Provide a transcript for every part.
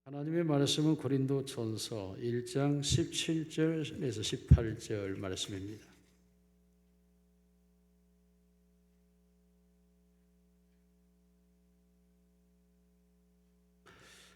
하나님의 말씀은 고린도전서 1장 17절에서 18절 말씀입니다.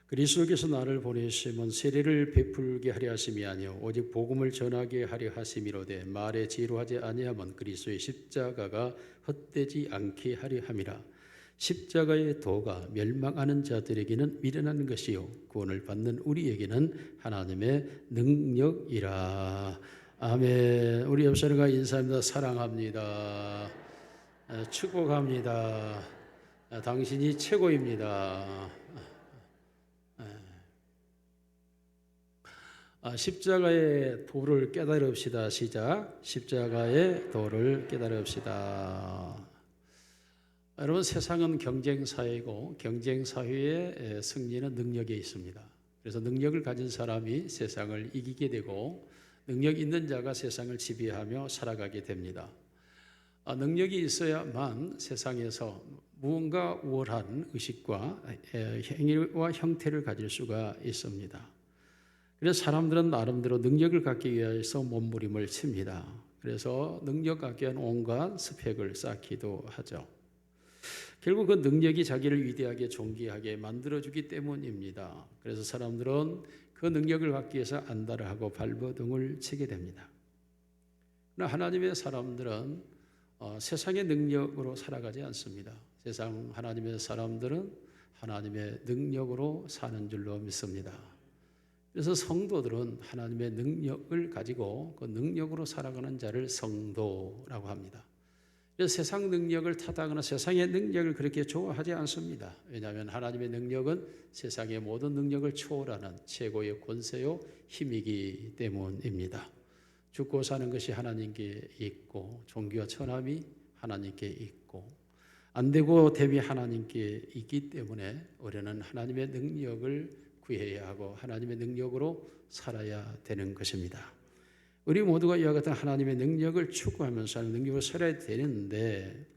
그리스도께서 나를 보내심은 세례를 베풀게 하려 하심이 아니요 오직 복음을 전하게 하려 하심이로되 말에 지루하지 아니함은 그리스도의 십자가가 헛되지 않게 하려 함이라. 십자가의 도가 멸망하는 자들에게는 미련한 것이요 구원을 받는 우리에게는 하나님의 능력이라. 아멘. 우리 옆 사람과 인사합니다. 사랑합니다. 축복합니다. 당신이 최고입니다. 십자가의 도를 깨달읍시다. 시작. 십자가의 도를 깨달읍시다. 여러분, 세상은 경쟁사회이고 경쟁사회의 승리는 능력에 있습니다. 그래서 능력을 가진 사람이 세상을 이기게 되고 능력 있는 자가 세상을 지배하며 살아가게 됩니다. 능력이 있어야만 세상에서 무언가 우월한 의식과 행위와 형태를 가질 수가 있습니다. 그래서 사람들은 나름대로 능력을 갖기 위해서 몸부림을 칩니다. 그래서 능력 갖기 위한 온갖 스펙을 쌓기도 하죠. 결국 그 능력이 자기를 위대하게 존귀하게 만들어주기 때문입니다. 그래서 사람들은 그 능력을 갖기 위해서 안달을 하고 발버둥을 치게 됩니다. 그러나 하나님의 사람들은 세상의 능력으로 살아가지 않습니다. 세상 하나님의 사람들은 하나님의 능력으로 사는 줄로 믿습니다. 그래서 성도들은 하나님의 능력을 가지고 그 능력으로 살아가는 자를 성도라고 합니다. 그래서 세상 능력을 탓하거나 세상의 능력을 그렇게 좋아하지 않습니다. 왜냐하면 하나님의 능력은 세상의 모든 능력을 초월하는 최고의 권세요 힘이기 때문입니다. 죽고 사는 것이 하나님께 있고 종교와 천함이 하나님께 있고 안되고 됨이 하나님께 있기 때문에 우리는 하나님의 능력을 구해야 하고 하나님의 능력으로 살아야 되는 것입니다. 우리 모두가 이와 같은 하나님의 능력을 추구하면서 능력을 살아야 되는데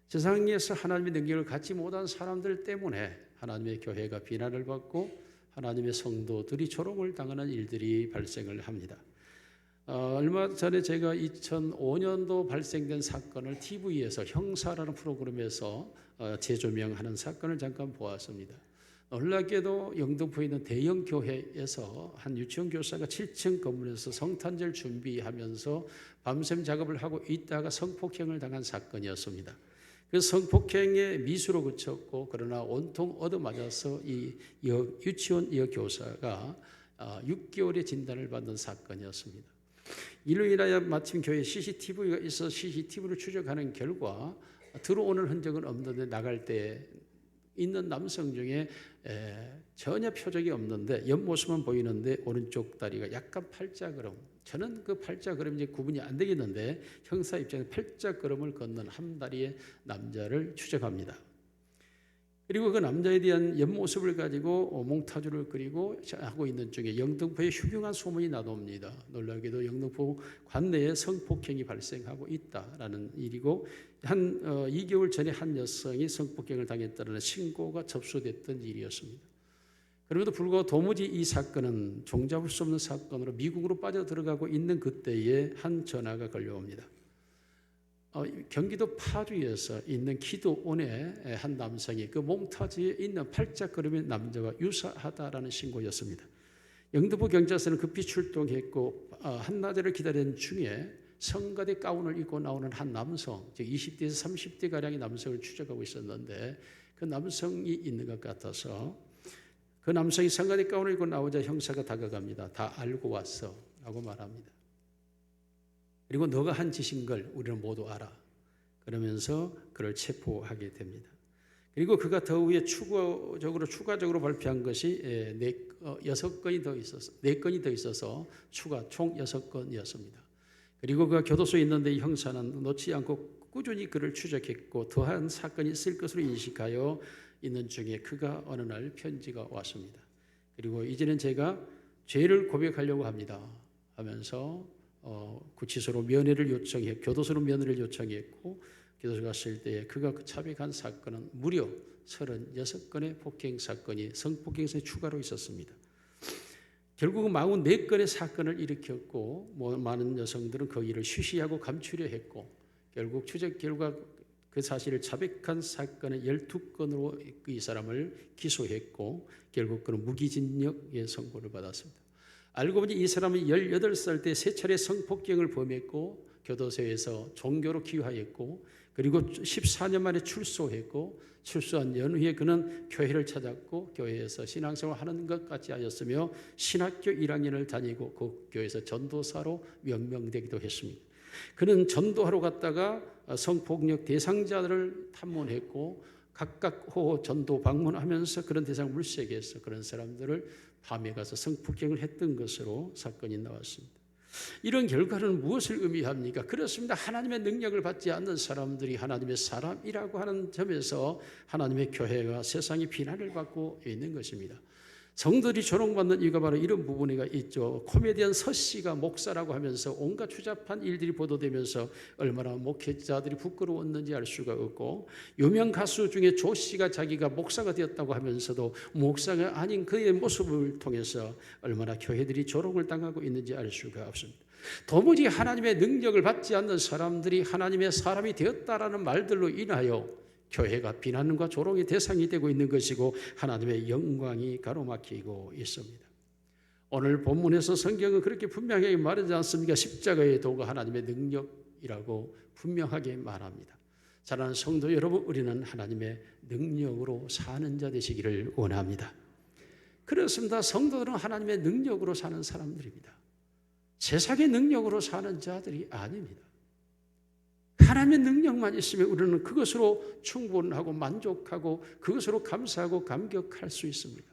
세상에서 하나님의 능력을 갖지 못한 사람들 때문에 하나님의 교회가 비난을 받고 하나님의 성도들이 조롱을 당하는 일들이 발생을 합니다. 얼마 전에 제가 2005년도 발생된 사건을 TV에서 형사라는 프로그램에서 재조명하는 사건을 잠깐 보았습니다. 놀랍게도 영등포에 있는 대형 교회에서 한 유치원 교사가 7층 건물에서 성탄절 준비하면서 밤샘 작업을 하고 있다가 성폭행을 당한 사건이었습니다. 그 성폭행의 미수로 그쳤고 그러나 온통 얻어맞아서 이 유치원 여교사가 6개월의 진단을 받는 사건이었습니다. 이로 인하여 마침 교회에 CCTV가 있어 CCTV를 추적하는 결과 들어오는 흔적은 없는데 나갈 때 있는 남성 중에 전혀 표적이 없는데 옆모습만 보이는데 오른쪽 다리가 약간 팔자걸음, 저는 그 팔자걸음이 이제 구분이 안 되겠는데 형사 입장에서 팔자걸음을 걷는 한 다리의 남자를 추적합니다. 그리고 그 남자에 대한 옆모습을 가지고 몽타주를 그리고 하고 있는 중에 영등포에 흉흉한 소문이 나옵니다. 놀랍게도 영등포 관내에 성폭행이 발생하고 있다라는 일이고 한 2개월 전에 한 여성이 성폭행을 당했다는 신고가 접수됐던 일이었습니다. 그럼에도 불구하고 도무지 이 사건은 종잡을 수 없는 사건으로 미국으로 빠져들어가고 있는 그때에 한 전화가 걸려옵니다. 경기도 파주에서 있는 기도원의 한 남성이 그 몽타주에 있는 팔자걸음의 남자와 유사하다라는 신고였습니다. 영등포 경찰서는 급히 출동했고 한낮에를 기다리는 중에 성가대 가운을 입고 나오는 한 남성, 즉 20대에서 30대가량의 남성을 추적하고 있었는데 그 남성이 있는 것 같아서 그 남성이 성가대 가운을 입고 나오자 형사가 다가갑니다. 다 알고 왔어 라고 말합니다. 그리고 너가 한 짓인 걸 우리는 모두 알아. 그러면서 그를 체포하게 됩니다. 그리고 그가 더 위에 추가적으로 발표한 것이 6건이 더 있어서 4건이 더 있어서 추가 총 6건이었습니다. 그리고 그가 교도소에 있는데 이 형사는 놓지 않고 꾸준히 그를 추적했고 더한 사건이 있을 것으로 인식하여 있는 중에 그가 어느 날 편지가 왔습니다. 그리고 이제는 제가 죄를 고백하려고 합니다 하면서 구치소로 면회를 요청해 교도소로 면회를 요청했고 교도소 갔을 때 그가 자백한 사건은 무려 36건의 폭행 사건이 성폭행에 추가로 있었습니다. 결국은 44건의 사건을 일으켰고 많은 여성들은 그 일을 쉬쉬하고 감추려 했고 결국 추적 결과 그 사실을 자백한 사건의 12건으로 이 사람을 기소했고 결국 그는 무기징역의 선고를 받았습니다. 알고 보니 이 사람은 18살 때 3차례 성폭행을 범했고 교도소에서 종교로 귀화했고 그리고 14년 만에 출소했고 출소한 연후에 그는 교회를 찾았고 교회에서 신앙생활을 하는 것 같이 하였으며 신학교 1학년을 다니고 그 교회에서 전도사로 명명되기도 했습니다. 그는 전도하러 갔다가 성폭력 대상자들을 탐문했고 각각 전도 방문하면서 그런 대상 물색해서 그런 사람들을 밤에 가서 성폭행을 했던 것으로 사건이 나왔습니다. 이런 결과는 무엇을 의미합니까? 그렇습니다. 하나님의 능력을 받지 않는 사람들이 하나님의 사람이라고 하는 점에서 하나님의 교회가 세상이 비난을 받고 있는 것입니다. 성도들이 조롱받는 이유가 바로 이런 부분이 있죠. 코미디언 서씨가 목사라고 하면서 온갖 추잡한 일들이 보도되면서 얼마나 목회자들이 부끄러웠는지 알 수가 없고 유명 가수 중에 조씨가 자기가 목사가 되었다고 하면서도 목사가 아닌 그의 모습을 통해서 얼마나 교회들이 조롱을 당하고 있는지 알 수가 없습니다. 도무지 하나님의 능력을 받지 않는 사람들이 하나님의 사람이 되었다라는 말들로 인하여 교회가 비난과 조롱의 대상이 되고 있는 것이고 하나님의 영광이 가로막히고 있습니다. 오늘 본문에서 성경은 그렇게 분명하게 말하지 않습니까? 십자가의 도가 하나님의 능력이라고 분명하게 말합니다. 사랑하는 성도 여러분, 우리는 하나님의 능력으로 사는 자 되시기를 원합니다. 그렇습니다. 성도들은 하나님의 능력으로 사는 사람들입니다. 세상의 능력으로 사는 자들이 아닙니다. 하나님의 능력만 있으면 우리는 그것으로 충분하고 만족하고 그것으로 감사하고 감격할 수 있습니다.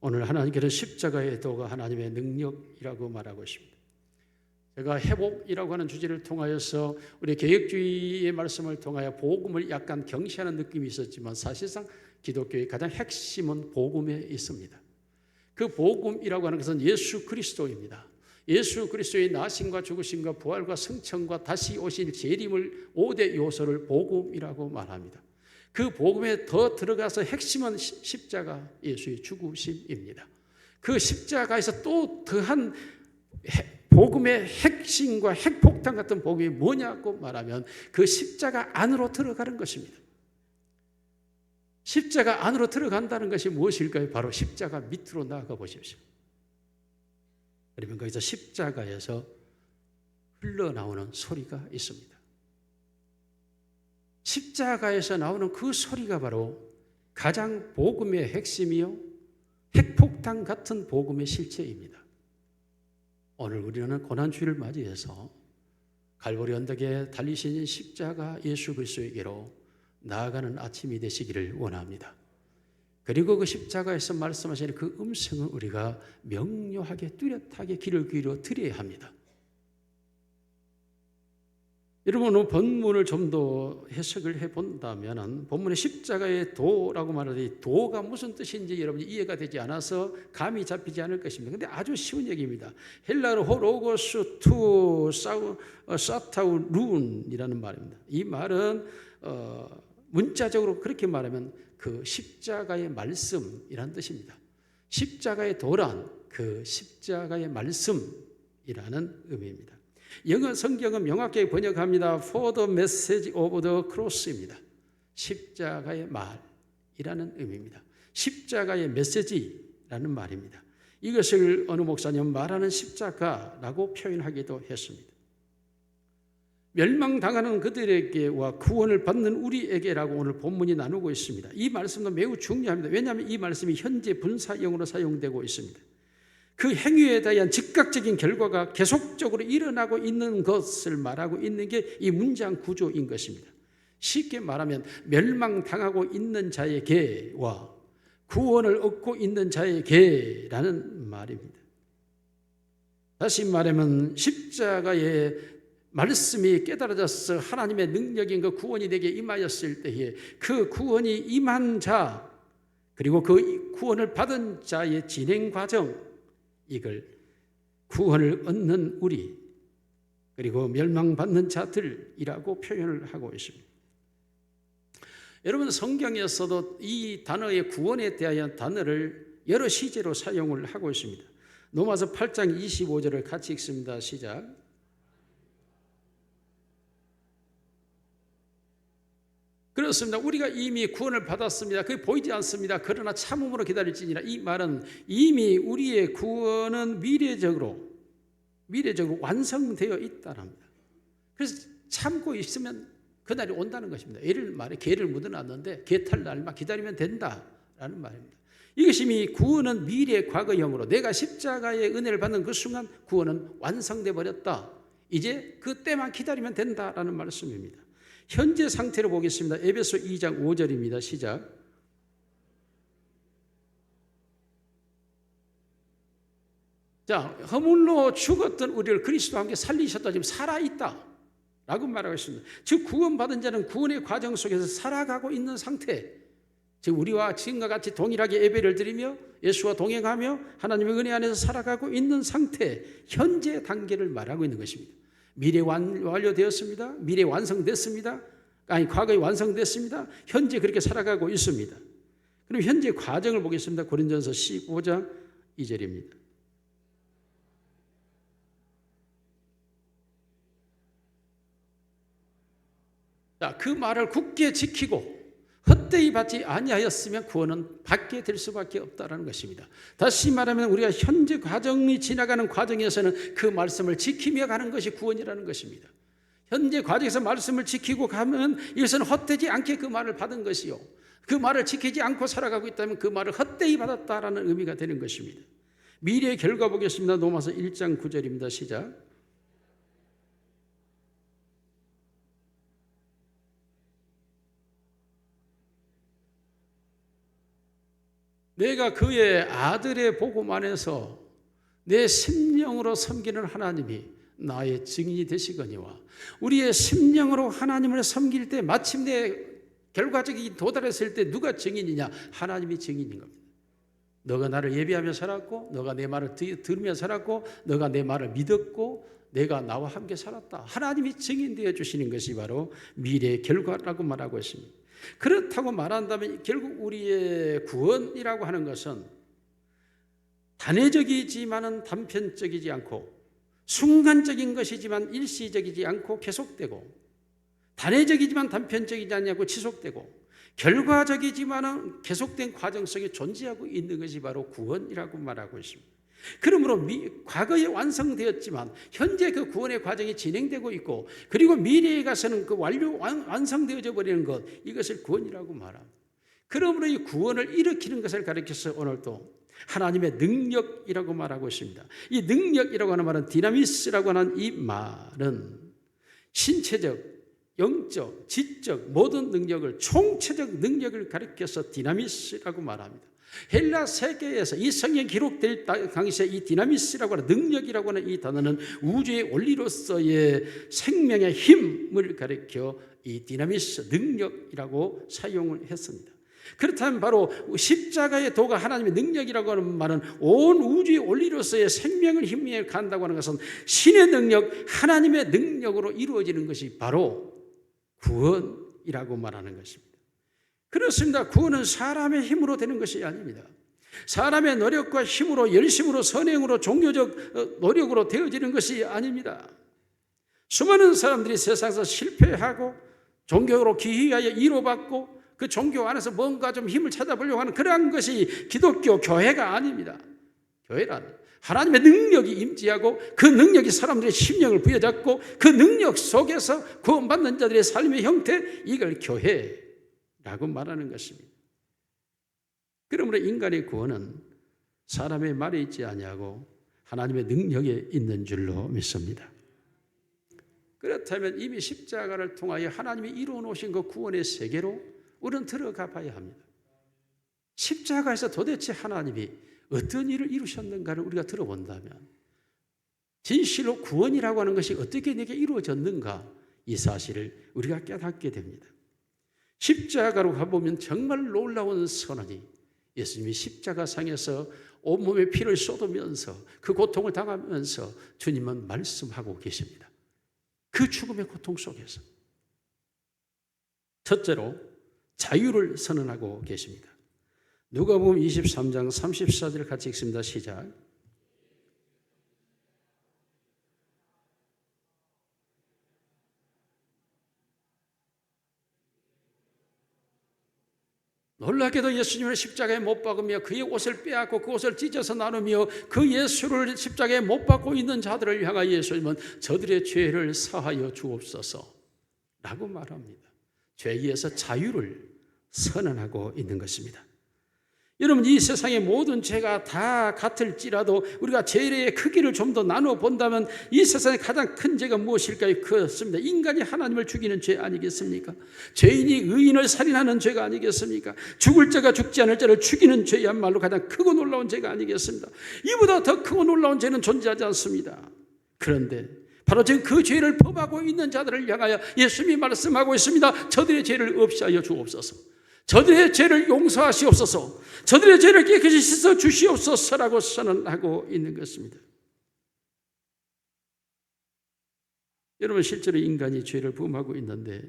오늘 하나님께서 십자가의 도가 하나님의 능력이라고 말하고 있습니다. 제가 회복이라고 하는 주제를 통하여서 우리 개혁주의의 말씀을 통하여 복음을 약간 경시하는 느낌이 있었지만 사실상 기독교의 가장 핵심은 복음에 있습니다. 그 복음이라고 하는 것은 예수 그리스도입니다. 예수 그리스도의 나심과 죽으심과 부활과 승천과 다시 오실 재림을 5대 요소를 복음이라고 말합니다. 그 복음에 더 들어가서 핵심은 십자가 예수의 죽으심입니다. 그 십자가에서 또 더한 복음의 핵심과 핵폭탄 같은 복음이 뭐냐고 말하면 그 십자가 안으로 들어가는 것입니다. 십자가 안으로 들어간다는 것이 무엇일까요? 바로 십자가 밑으로 나아가 보십시오. 그러면 거기서 십자가에서 흘러나오는 소리가 있습니다. 십자가에서 나오는 그 소리가 바로 가장 복음의 핵심이요 핵폭탄 같은 복음의 실체입니다. 오늘 우리는 고난주일을 맞이해서 갈보리 언덕에 달리신 십자가 예수 그리스도에게로 나아가는 아침이 되시기를 원합니다. 그리고 그 십자가에서 말씀하시는 그 음성을 우리가 명료하게 뚜렷하게 귀를 기울여 드려야 합니다. 여러분, 본문을 좀 더 해석을 해본다면 본문의 십자가의 도라고 말하는데 도가 무슨 뜻인지 여러분이 이해가 되지 않아서 감이 잡히지 않을 것입니다. 그런데 아주 쉬운 얘기입니다. 헬라어로 호로고스 투 사타우룬이라는 말입니다. 이 말은 문자적으로 그렇게 말하면 그 십자가의 말씀이라는 뜻입니다. 십자가의 도란 그 십자가의 말씀이라는 의미입니다. 영어 성경은 명확하게 번역합니다. For the message of the cross입니다. 십자가의 말이라는 의미입니다. 십자가의 메시지라는 말입니다. 이것을 어느 목사님 말하는 십자가라고 표현하기도 했습니다. 멸망당하는 그들에게와 구원을 받는 우리에게라고 오늘 본문이 나누고 있습니다. 이 말씀도 매우 중요합니다. 왜냐하면 이 말씀이 현재 분사형으로 사용되고 있습니다. 그 행위에 대한 즉각적인 결과가 계속적으로 일어나고 있는 것을 말하고 있는 게 이 문장 구조인 것입니다. 쉽게 말하면 멸망당하고 있는 자에게와 구원을 얻고 있는 자에게라는 말입니다. 다시 말하면 십자가의 말씀이 깨달아져서 하나님의 능력인 그 구원이 내게 임하였을 때에 그 구원이 임한 자 그리고 그 구원을 받은 자의 진행 과정 이걸 구원을 얻는 우리 그리고 멸망받는 자들이라고 표현을 하고 있습니다. 여러분, 성경에서도 이 단어의 구원에 대한 단어를 여러 시제로 사용을 하고 있습니다. 로마서 8장 25절을 같이 읽습니다. 시작. 그렇습니다. 우리가 이미 구원을 받았습니다. 그게 보이지 않습니다. 그러나 참음으로 기다릴지니라. 이 말은 이미 우리의 구원은 미래적으로 완성되어 있다랍니다. 그래서 참고 있으면 그날이 온다는 것입니다. 예를 말해 개를 묻어놨는데 개 탈 날만 기다리면 된다라는 말입니다. 이것이 이미 구원은 미래 과거형으로 내가 십자가의 은혜를 받는 그 순간 구원은 완성돼 버렸다. 이제 그때만 기다리면 된다라는 말씀입니다. 현재 상태로 보겠습니다. 에베소 2장 5절입니다. 시작. 자, 허물로 죽었던 우리를 그리스도와 함께 살리셨다. 지금 살아있다 라고 말하고 있습니다. 즉 구원받은 자는 구원의 과정 속에서 살아가고 있는 상태, 즉 우리와 지금과 같이 동일하게 예배를 드리며 예수와 동행하며 하나님의 은혜 안에서 살아가고 있는 상태, 현재 단계를 말하고 있는 것입니다. 미래 완료되었습니다. 미래 완성됐습니다. 아니 과거에 완성됐습니다. 현재 그렇게 살아가고 있습니다. 그럼 현재 과정을 보겠습니다. 고린도전서 15장 2절입니다. 자, 그 말을 굳게 지키고 헛되이 받지 아니하였으면 구원은 받게 될 수밖에 없다는 것입니다. 다시 말하면 우리가 현재 과정이 지나가는 과정에서는 그 말씀을 지키며 가는 것이 구원이라는 것입니다. 현재 과정에서 말씀을 지키고 가면 이것은 헛되지 않게 그 말을 받은 것이요, 그 말을 지키지 않고 살아가고 있다면 그 말을 헛되이 받았다라는 의미가 되는 것입니다. 미래의 결과 보겠습니다. 로마서 1장 9절입니다. 시작. 내가 그의 아들의 복음 안에서 내 심령으로 섬기는 하나님이 나의 증인이 되시거니와, 우리의 심령으로 하나님을 섬길 때 마침내 결과적인 도달했을 때 누가 증인이냐? 하나님이 증인인 겁니다. 너가 나를 예배하며 살았고, 너가 내 말을 들으며 살았고, 너가 내 말을 믿었고, 내가 나와 함께 살았다. 하나님이 증인되어 주시는 것이 바로 미래의 결과라고 말하고 있습니다. 그렇다고 말한다면 결국 우리의 구원이라고 하는 것은 단회적이지만은 단편적이지 않고, 순간적인 것이지만 일시적이지 않고 계속되고, 단회적이지만 단편적이지 않고 지속되고, 결과적이지만은 계속된 과정 속에 존재하고 있는 것이 바로 구원이라고 말하고 있습니다. 그러므로 과거에 완성되었지만 현재 그 구원의 과정이 진행되고 있고, 그리고 미래에 가서는 그 완성되어져 버리는 것, 이것을 구원이라고 말합니다. 그러므로 이 구원을 일으키는 것을 가리켜서 오늘도 하나님의 능력이라고 말하고 있습니다. 이 능력이라고 하는 말은 디나미스라고 하는 이 말은 신체적, 영적, 지적 모든 능력을, 총체적 능력을 가리켜서 디나미스라고 말합니다. 헬라 세계에서 이 성경 기록될 당시에 이 디나미스라고 하는 능력이라고 하는 이 단어는 우주의 원리로서의 생명의 힘을 가리켜 이 디나미스, 능력이라고 사용을 했습니다. 그렇다면 바로 십자가의 도가 하나님의 능력이라고 하는 말은 온 우주의 원리로서의 생명을 힘에 간다고 하는 것은 신의 능력, 하나님의 능력으로 이루어지는 것이 바로 구원이라고 말하는 것입니다. 그렇습니다. 구원은 사람의 힘으로 되는 것이 아닙니다. 사람의 노력과 힘으로, 열심으로, 선행으로, 종교적 노력으로 되어지는 것이 아닙니다. 수많은 사람들이 세상에서 실패하고 종교로 기이하여 위로받고 그 종교 안에서 뭔가 좀 힘을 찾아보려고 하는 그러한 것이 기독교 교회가 아닙니다. 교회란 하나님의 능력이 임재하고 그 능력이 사람들의 심령을 부여잡고 그 능력 속에서 구원받는 자들의 삶의 형태, 이걸 교회라고 말하는 것입니다. 그러므로 인간의 구원은 사람의 말에 있지 아니하고 하나님의 능력에 있는 줄로 믿습니다. 그렇다면 이미 십자가를 통하여 하나님이 이루어 놓으신 그 구원의 세계로 우리는 들어가 봐야 합니다. 십자가에서 도대체 하나님이 어떤 일을 이루셨는가를 우리가 들어본다면, 진실로 구원이라고 하는 것이 어떻게 내게 이루어졌는가, 이 사실을 우리가 깨닫게 됩니다. 십자가로 가보면 정말 놀라운 선언이, 예수님이 십자가상에서 온몸에 피를 쏟으면서 그 고통을 당하면서 주님은 말씀하고 계십니다. 그 죽음의 고통 속에서 첫째로 자유를 선언하고 계십니다. 누가복음 23장 34절 같이 읽습니다. 시작. 놀랍게도 예수님을 십자가에 못 박으며 그의 옷을 빼앗고 그 옷을 찢어서 나누며 그 예수를 십자가에 못 박고 있는 자들을 향하여 예수님은 저들의 죄를 사하여 주옵소서 라고 말합니다. 죄에서 자유를 선언하고 있는 것입니다. 여러분, 이 세상의 모든 죄가 다 같을지라도 우리가 죄의 크기를 좀 더 나누어 본다면 이 세상의 가장 큰 죄가 무엇일까요? 그렇습니다. 인간이 하나님을 죽이는 죄 아니겠습니까? 죄인이 의인을 살인하는 죄가 아니겠습니까? 죽을 자가 죽지 않을 자를 죽이는 죄야말로 가장 크고 놀라운 죄가 아니겠습니까? 이보다 더 크고 놀라운 죄는 존재하지 않습니다. 그런데 바로 지금 그 죄를 범하고 있는 자들을 향하여 예수님이 말씀하고 있습니다. 저들의 죄를 없이 하여 주옵소서. 저들의 죄를 용서하시옵소서. 저들의 죄를 깨끗이 씻어 주시옵소서라고 선언하고 있는 것입니다. 여러분, 실제로 인간이 죄를 범하고 있는데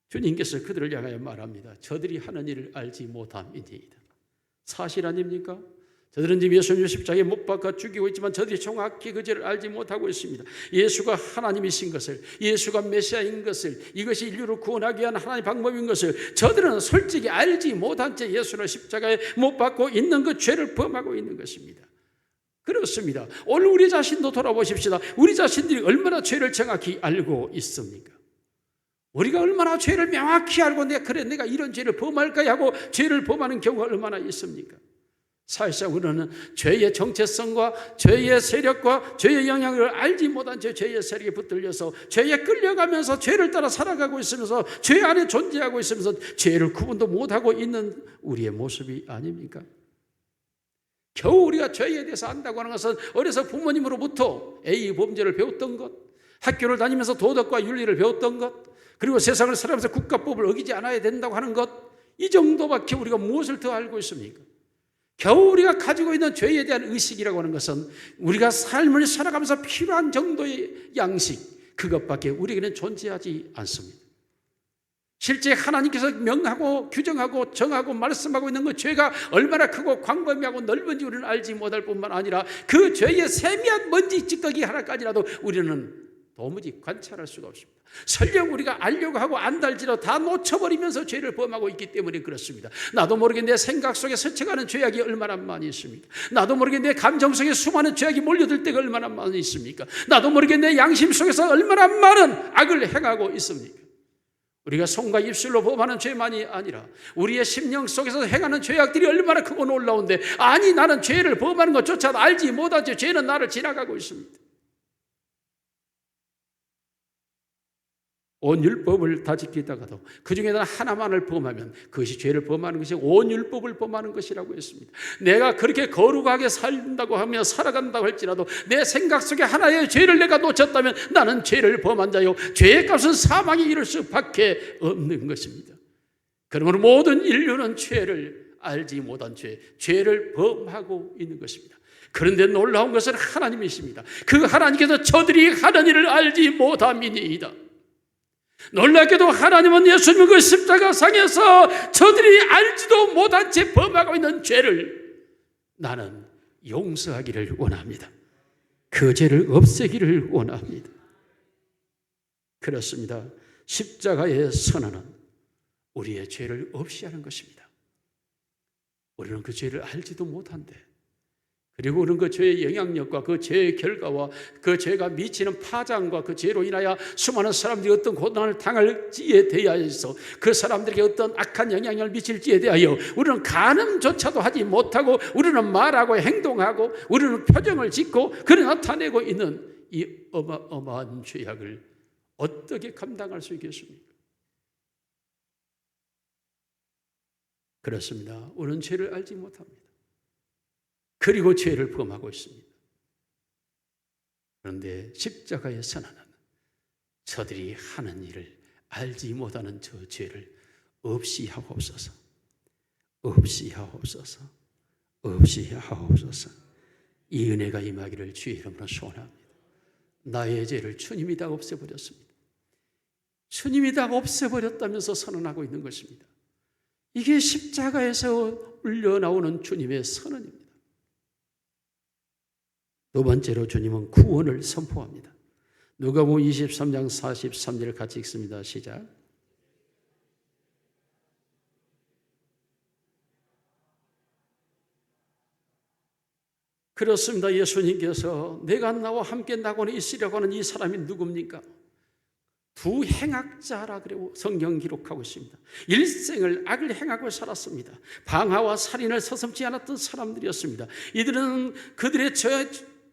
주님께서 그들을 향하여 말합니다. 저들이 하는 일을 알지 못함이니이다. 사실 아닙니까? 저들은 지금 예수님을 십자가에 못 박아 죽이고 있지만 저들이 정확히 그 죄를 알지 못하고 있습니다. 예수가 하나님이신 것을, 예수가 메시아인 것을, 이것이 인류를 구원하기 위한 하나님의 방법인 것을 저들은 솔직히 알지 못한 채 예수를 십자가에 못 박고 있는 그 죄를 범하고 있는 것입니다. 그렇습니다. 오늘 우리 자신도 돌아보십시다. 우리 자신들이 얼마나 죄를 정확히 알고 있습니까? 우리가 얼마나 죄를 명확히 알고 내가 이런 죄를 범할까 하고 죄를 범하는 경우가 얼마나 있습니까? 사실상 우리는 죄의 정체성과 죄의 세력과 죄의 영향을 알지 못한 채 죄의 세력에 붙들려서 죄에 끌려가면서 죄를 따라 살아가고 있으면서 죄 안에 존재하고 있으면서 죄를 구분도 못하고 있는 우리의 모습이 아닙니까? 겨우 우리가 죄에 대해서 안다고 하는 것은 어려서 부모님으로부터 A 범죄를 배웠던 것, 학교를 다니면서 도덕과 윤리를 배웠던 것, 그리고 세상을 살아가면서 국가법을 어기지 않아야 된다고 하는 것, 이 정도밖에 우리가 무엇을 더 알고 있습니까? 겨우 우리가 가지고 있는 죄에 대한 의식이라고 하는 것은 우리가 삶을 살아가면서 필요한 정도의 양식, 그것밖에 우리에게는 존재하지 않습니다. 실제 하나님께서 명하고 규정하고 정하고 말씀하고 있는 그 죄가 얼마나 크고 광범위하고 넓은지 우리는 알지 못할 뿐만 아니라 그 죄의 세미한 먼지 찌꺼기 하나까지라도 우리는 도무지 관찰할 수가 없습니다. 설령 우리가 알려고 하고 안다 할지라도 다 놓쳐버리면서 죄를 범하고 있기 때문에 그렇습니다. 나도 모르게 내 생각 속에 스쳐가는 죄악이 얼마나 많이 있습니까? 나도 모르게 내 감정 속에 수많은 죄악이 몰려들 때가 얼마나 많이 있습니까? 나도 모르게 내 양심 속에서 얼마나 많은 악을 행하고 있습니까? 우리가 손과 입술로 범하는 죄만이 아니라 우리의 심령 속에서 행하는 죄악들이 얼마나 크고 놀라운데, 아니 나는 죄를 범하는 것조차도 알지 못한 채 죄는 나를 지나가고 있습니다. 온 율법을 다 지키다가도 그 중에 하나만을 범하면 그것이 죄를 범하는 것이 온 율법을 범하는 것이라고 했습니다. 내가 그렇게 거룩하게 살다고 하며 살아간다고 할지라도 내 생각 속에 하나의 죄를 내가 놓쳤다면 나는 죄를 범한 자요, 죄의 값은 사망에 이를 수밖에 없는 것입니다. 그러므로 모든 인류는 죄를 알지 못한 죄를 범하고 있는 것입니다. 그런데 놀라운 것은 하나님이십니다. 그 하나님께서 저들이 하는 일을 알지 못함이니이다. 놀랍게도 하나님은 예수님의 그 십자가상에서 저들이 알지도 못한 채 범하고 있는 죄를 나는 용서하기를 원합니다. 그 죄를 없애기를 원합니다. 그렇습니다. 십자가의 선언은 우리의 죄를 없이 하는 것입니다. 우리는 그 죄를 알지도 못한데, 그리고 우리는 그 죄의 영향력과 그 죄의 결과와 그 죄가 미치는 파장과 그 죄로 인하여 수많은 사람들이 어떤 고난을 당할지에 대하여서 그 사람들에게 어떤 악한 영향을 미칠지에 대하여 우리는 가늠조차도 하지 못하고 우리는 말하고 행동하고 우리는 표정을 짓고 그를 나타내고 있는 이 어마어마한 죄악을 어떻게 감당할 수 있겠습니까? 그렇습니다. 우리는 죄를 알지 못합니다. 그리고 죄를 범하고 있습니다. 그런데 십자가의 선언은 저들이 하는 일을 알지 못하는 저 죄를 없이 하옵소서, 없이 하옵소서, 없이 하옵소서. 이 은혜가 임하기를 주의 이름으로 소원합니다. 나의 죄를 주님이 다 없애버렸습니다. 주님이 다 없애버렸다면서 선언하고 있는 것입니다. 이게 십자가에서 흘러나오는 주님의 선언입니다. 두 번째로 주님은 구원을 선포합니다. 누가복음 23장 43절 같이 읽습니다. 시작. 그렇습니다. 예수님께서 내가 나와 함께 낙원에 있으려고 하는 이 사람이 누굽니까? 두 행악자라 그리고 성경 기록하고 있습니다. 일생을 악을 행하고 살았습니다. 방화와 살인을 서슴지 않았던 사람들이었습니다. 이들은 그들의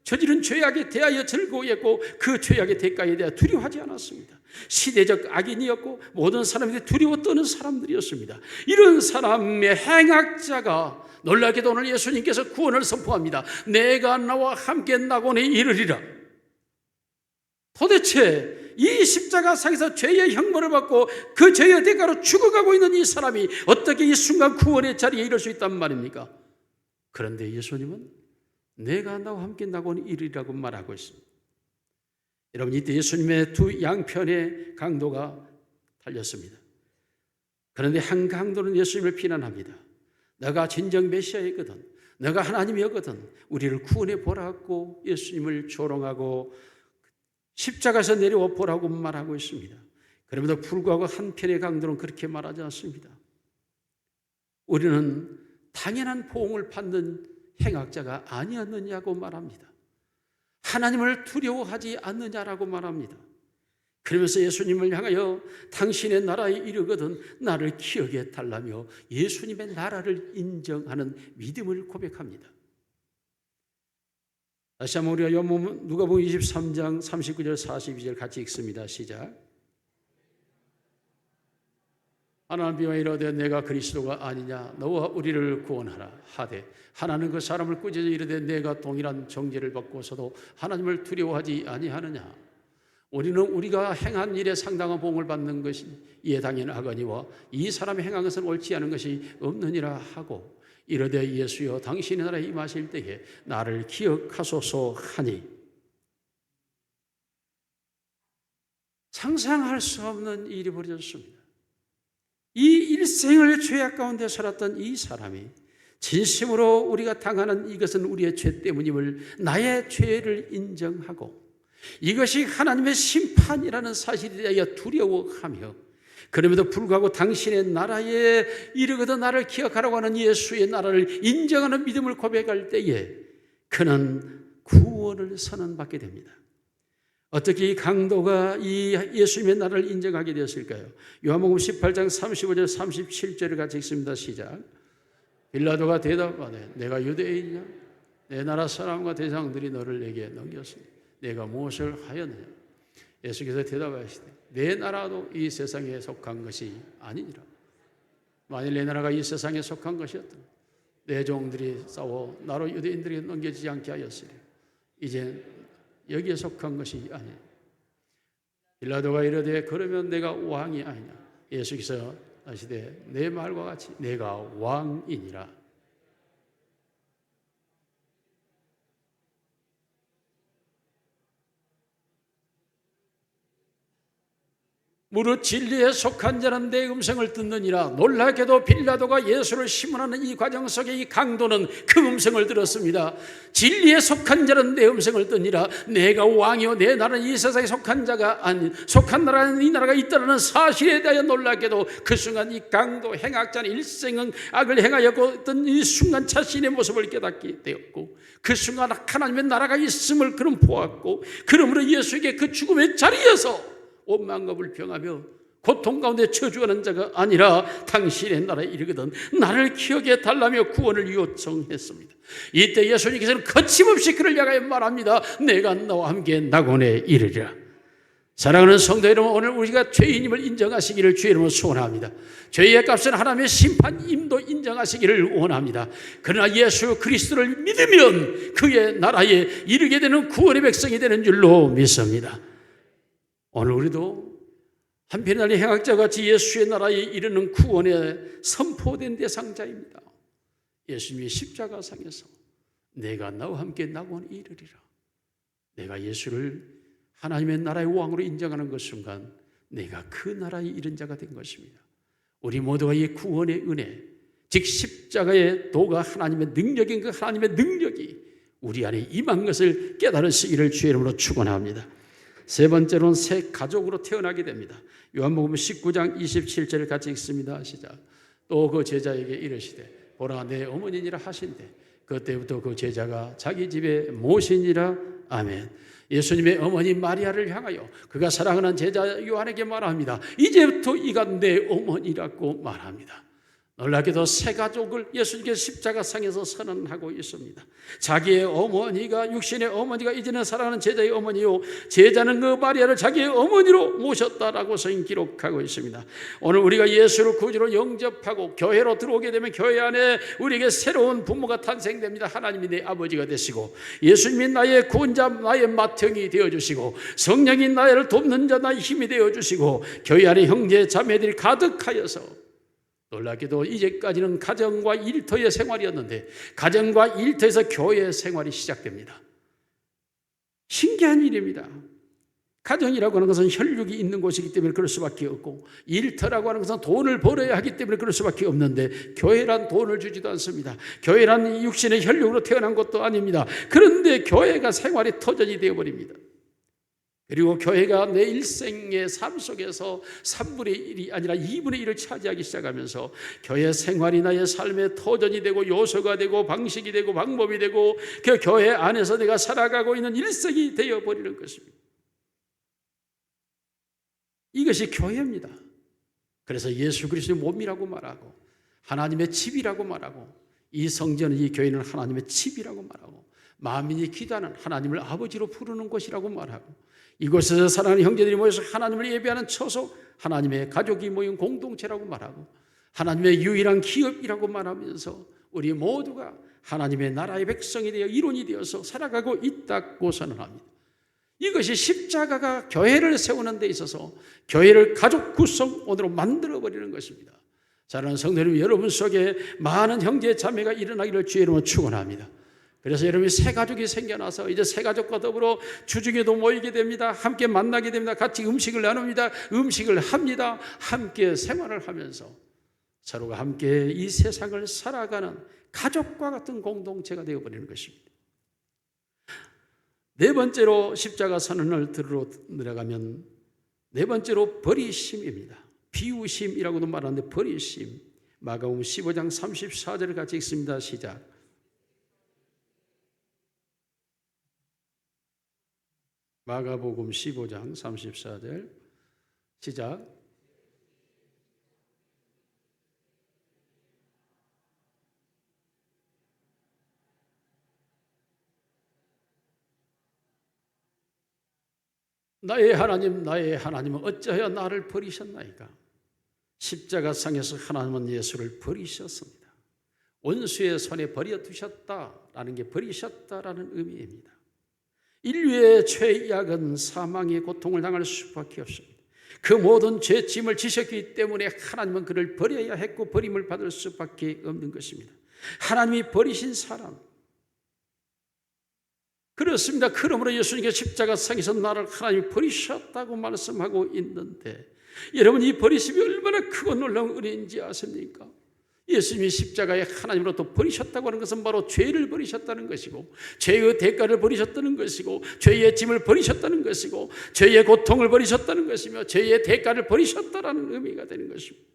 저지른 죄악에 대하여 즐거워했고 그 죄악의 대가에 대하여 두려워하지 않았습니다. 시대적 악인이었고 모든 사람들이 두려워 떠는 사람들이었습니다. 이런 사람의 행악자가 놀랍게도 오늘 예수님께서 구원을 선포합니다. 내가 나와 함께 낙원에 이르리라. 도대체 이 십자가상에서 죄의 형벌을 받고 그 죄의 대가로 죽어가고 있는 이 사람이 어떻게 이 순간 구원의 자리에 이를 수 있단 말입니까? 그런데 예수님은 내가 나와 함께 낙원에 이르리라고 말하고 있습니다. 여러분, 이때 예수님의 두 양편의 강도가 달렸습니다. 그런데 한 강도는 예수님을 비난합니다. 너가 진정 메시아이거든, 너가 하나님이었거든 우리를 구원해 보라고 예수님을 조롱하고 십자가에서 내려와 보라고 말하고 있습니다. 그럼에도 불구하고 한편의 강도는 그렇게 말하지 않습니다. 우리는 당연한 보응을 받는 행악자가 아니었느냐고 말합니다. 하나님을 두려워하지 않느냐라고 말합니다. 그러면서 예수님을 향하여 당신의 나라에 이르거든 나를 기억해 달라며 예수님의 나라를 인정하는 믿음을 고백합니다. 다시 한번 우리가 누가복음 23장 39절 42절 같이 읽습니다. 시작. 하나는 비와 이르되 내가 그리스도가 아니냐 너와 우리를 구원하라 하되 하나는 그 사람을 꾸짖어 이르되 내가 동일한 정죄를 받고서도 하나님을 두려워하지 아니하느냐. 우리는 우리가 행한 일에 상당한 보응을 받는 것이 이에 당연하거니와 이 사람이 행한 것은 옳지 않은 것이 없느니라 하고 이르되 예수여 당신의 나라에 임하실 때에 나를 기억하소서 하니. 상상할 수 없는 일이 벌어졌습니다. 이 일생을 죄악 가운데 살았던 이 사람이 진심으로 우리가 당하는 이것은 우리의 죄 때문임을 나의 죄를 인정하고 이것이 하나님의 심판이라는 사실에 대하여 두려워하며 그럼에도 불구하고 당신의 나라에 이르거든 나를 기억하라고 하는 예수의 나라를 인정하는 믿음을 고백할 때에 그는 구원을 선언받게 됩니다. 어떻게 이 강도가 이 예수님의 나라를 인정하게 되었을까요? 요한복음 18장 35절 37절을 같이 읽습니다. 시작. 빌라도가 대답하되 내가 유대인이냐? 내 나라 사람과 대장들이 너를 내게 넘겼으니 내가 무엇을 하였느냐? 예수께서 대답하시되 내 나라도 이 세상에 속한 것이 아니니라. 만일 내 나라가 이 세상에 속한 것이었다면 내 종들이 싸워 나로 유대인들에게 넘겨지지 않게 하였으리. 이제 여기에 속한 것이 아니야. 빌라도가 이르되 그러면 내가 왕이 아니냐. 예수께서 하시되 내 말과 같이 내가 왕이니라. 무릇 진리에 속한 자는 내 음성을 듣느니라. 놀랍게도 빌라도가 예수를 심문하는 이 과정 속에 이 강도는 그 음성을 들었습니다. 진리에 속한 자는 내 음성을 듣느니라. 내가 왕이요 내 나라는 이 세상에 속한 자가 아닌 속한 나라는 이 나라가 있다는 사실에 대하여 놀랍게도 그 순간 이 강도 행악자는 일생은 악을 행하였고 어떤 이 순간 자신의 모습을 깨닫게 되었고 그 순간 하나님의 나라가 있음을 그는 보았고 그러므로 예수에게 그 죽음의 자리에서 원망과 불평하며 고통 가운데 처주하는 자가 아니라 당신의 나라에 이르거든 나를 기억해 달라며 구원을 요청했습니다. 이때 예수님께서는 거침없이 그를 향하여 말합니다. 내가 너와 함께 낙원에 이르리라. 사랑하는 성도 여러분, 오늘 우리가 죄인임을 인정하시기를 주의 이름으로 소원합니다. 죄의 값은 하나님의 심판임도 인정하시기를 원합니다. 그러나 예수 그리스도를 믿으면 그의 나라에 이르게 되는 구원의 백성이 되는 줄로 믿습니다. 오늘 우리도 한편의 날의 행악자와 같이 예수의 나라에 이르는 구원에 선포된 대상자입니다. 예수님의 십자가상에서 내가 나와 함께 낙원에 이르리라. 내가 예수를 하나님의 나라의 왕으로 인정하는 그 순간 내가 그 나라의 이른 자가 된 것입니다. 우리 모두가 이 구원의 은혜, 즉 십자가의 도가 하나님의 능력인 그 하나님의 능력이 우리 안에 임한 것을 깨달으시기를 주의 이름으로 축원합니다. 세 번째로는 새 가족으로 태어나게 됩니다. 요한복음 19장 27절을 같이 읽습니다. 시작. 또 그 제자에게 이르시되 보라 내 어머니니라 하신대 그때부터 그 제자가 자기 집에 모시니라. 아멘. 예수님의 어머니 마리아를 향하여 그가 사랑하는 제자 요한에게 말합니다. 이제부터 이가 내 어머니라고 말합니다. 놀랍게도 새 가족을 예수님께서 십자가상에서 선언하고 있습니다. 자기의 어머니가, 육신의 어머니가 이제는 사랑하는 제자의 어머니요, 제자는 그 마리아를 자기의 어머니로 모셨다라고 성경 기록하고 있습니다. 오늘 우리가 예수를 구주로 영접하고 교회로 들어오게 되면 교회 안에 우리에게 새로운 부모가 탄생됩니다. 하나님이 내 아버지가 되시고 예수님이 나의 구원자, 나의 맏형이 되어주시고 성령이 나를 돕는 자, 나의 힘이 되어주시고 교회 안에 형제 자매들이 가득하여서 놀랍게도 이제까지는 가정과 일터의 생활이었는데 가정과 일터에서 교회 생활이 시작됩니다. 신기한 일입니다. 가정이라고 하는 것은 혈육이 있는 곳이기 때문에 그럴 수밖에 없고 일터라고 하는 것은 돈을 벌어야 하기 때문에 그럴 수밖에 없는데 교회란 돈을 주지도 않습니다. 교회란 육신의 혈육으로 태어난 것도 아닙니다. 그런데 교회가 생활의 터전이 되어버립니다. 그리고 교회가 내 일생의 삶 속에서 3분의 1이 아니라 2분의 1을 차지하기 시작하면서 교회 생활이 나의 삶의 터전이 되고 요소가 되고 방식이 되고 방법이 되고 그 교회 안에서 내가 살아가고 있는 일생이 되어버리는 것입니다. 이것이 교회입니다. 그래서 예수 그리스도의 몸이라고 말하고 하나님의 집이라고 말하고 이 성전은, 이 교회는 하나님의 집이라고 말하고 만민이 기도하는 하나님을 아버지로 부르는 곳이라고 말하고 이곳에서 사랑하는 형제들이 모여서 하나님을 예배하는 처소, 하나님의 가족이 모인 공동체라고 말하고 하나님의 유일한 기업이라고 말하면서 우리 모두가 하나님의 나라의 백성이 되어 이론이 되어서 살아가고 있다고 선언합니다. 이것이 십자가가 교회를 세우는 데 있어서 교회를 가족 구성원으로 만들어버리는 것입니다. 사랑하는 성도님, 여러분 속에 많은 형제 자매가 일어나기를 주의 이름으로 축원합니다. 그래서 여러분이 새 가족이 생겨나서 이제 새 가족과 더불어 주중에도 모이게 됩니다. 함께 만나게 됩니다. 같이 음식을 나눕니다. 음식을 합니다. 함께 생활을 하면서 서로가 함께 이 세상을 살아가는 가족과 같은 공동체가 되어버리는 것입니다. 네 번째로 십자가 선언을 들으러 내려가면 네 번째로 버리심입니다. 비우심이라고도 말하는데 버리심. 마가복음 15장 34절을 같이 읽습니다. 시작. 마가복음 15장 34절 시작. 나의 하나님, 나의 하나님은 어찌하여 나를 버리셨나이까? 십자가상에서 하나님은 예수를 버리셨습니다. 원수의 손에 버려두셨다라는 게 버리셨다라는 의미입니다. 인류의 죄악은 사망의 고통을 당할 수밖에 없습니다. 그 모든 죄짐을 지셨기 때문에 하나님은 그를 버려야 했고 버림을 받을 수밖에 없는 것입니다. 하나님이 버리신 사람, 그렇습니다. 그러므로 예수님께서 십자가상에서 나를 하나님이 버리셨다고 말씀하고 있는데 여러분, 이 버리심이 얼마나 크고 놀라운 은혜인지 아십니까? 예수님이 십자가에 하나님으로부터 버리셨다고 하는 것은 바로 죄를 버리셨다는 것이고 죄의 대가를 버리셨다는 것이고 죄의 짐을 버리셨다는 것이고 죄의 고통을 버리셨다는 것이며 죄의 대가를 버리셨다는 의미가 되는 것입니다.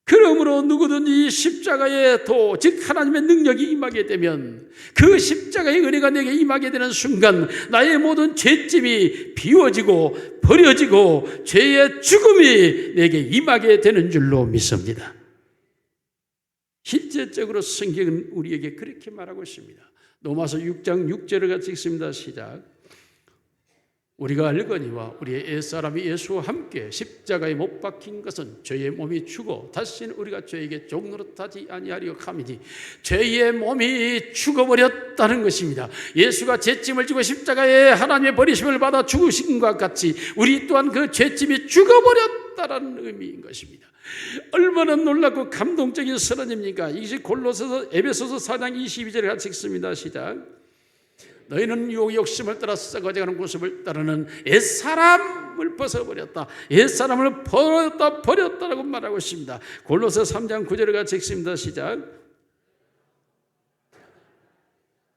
그러므로 누구든지 십자가의 도, 즉 하나님의 능력이 임하게 되면 그 십자가의 은혜가 내게 임하게 되는 순간 나의 모든 죄짐이 비워지고 버려지고 죄의 죽음이 내게 임하게 되는 줄로 믿습니다. 실제적으로 성경은 우리에게 그렇게 말하고 있습니다. 로마서 6장 6절을 같이 읽습니다. 시작. 우리가 알거니와 우리의 옛사람이 예수와 함께 십자가에 못 박힌 것은 죄의 몸이 죽어 다시는 우리가 죄에게 종노릇하지 아니하리요 함이니 죄의 몸이 죽어버렸다는 것입니다. 예수가 죄짐을 지고 십자가에 하나님의 버리심을 받아 죽으신 것 같이 우리 또한 그 죄짐이 죽어버렸다는 의미인 것입니다. 얼마나 놀랍고 감동적인 선언입니까? 이것이 골로새서 에베소서 4장 22절에 같이 읽습니다. 시작. 너희는 욕심을 따라 썩어져가는 모습을 따르는 옛사람을 벗어버렸다. 옛사람을 버렸다라고 말하고 있습니다. 골로새 3장 9절을 같이 읽습니다. 시작.